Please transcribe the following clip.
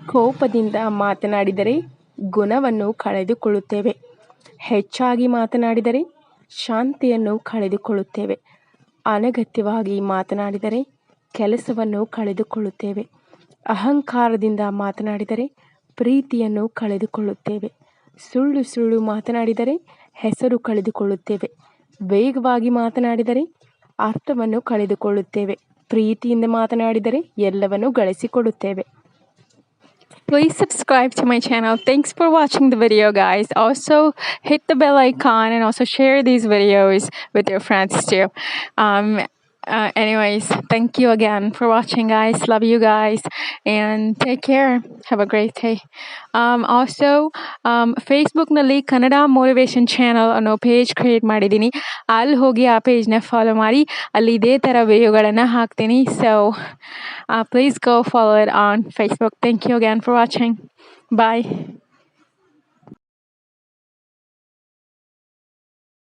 ಕೋಪದಿಂದ ಮಾತನಾಡಿದರೆ ಗುಣವನ್ನು ಕಳೆದುಕೊಳ್ಳುತ್ತೇವೆ. ಹೆಚ್ಚಾಗಿ ಮಾತನಾಡಿದರೆ ಶಾಂತಿಯನ್ನು ಕಳೆದುಕೊಳ್ಳುತ್ತೇವೆ. ಅನಗತ್ಯವಾಗಿ ಮಾತನಾಡಿದರೆ ಕೆಲಸವನ್ನು ಕಳೆದುಕೊಳ್ಳುತ್ತೇವೆ. ಅಹಂಕಾರದಿಂದ ಮಾತನಾಡಿದರೆ ಪ್ರೀತಿಯನ್ನು ಕಳೆದುಕೊಳ್ಳುತ್ತೇವೆ. ಸುಳ್ಳು ಸುಳ್ಳು ಮಾತನಾಡಿದರೆ ಹೆಸರು ಕಳೆದುಕೊಳ್ಳುತ್ತೇವೆ. ವೇಗವಾಗಿ ಮಾತನಾಡಿದರೆ ಅರ್ಥವನ್ನು ಕಳೆದುಕೊಳ್ಳುತ್ತೇವೆ. ಪ್ರೀತಿಯಿಂದ ಮಾತನಾಡಿದರೆ ಎಲ್ಲವನ್ನು ಗಳಿಸಿಕೊಳ್ಳುತ್ತೇವೆ. Please subscribe to my channel. Thanks for watching the video, guys. Also hit the bell icon and also share these videos with your friends too. Anyways, thank you again for watching, guys. Love you guys and take care. Have a great day. Also ಫೇಸ್ಬುಕ್ನಲ್ಲಿ Kannada motivation channel ಅನ್ನೋ page create ಮಾಡಿದ್ದೀನಿ. ಅಲ್ಲಿ ಹೋಗಿ ಆ ಪೇಜ್ನ follow ಮಾಡಿ. ಅಲ್ಲಿ ಇದೇ ಥರ ವಿಡಿಯೋಗಳನ್ನು ಹಾಕ್ತೀನಿ. So please go follow it on Facebook. Thank you again for watching. Bye.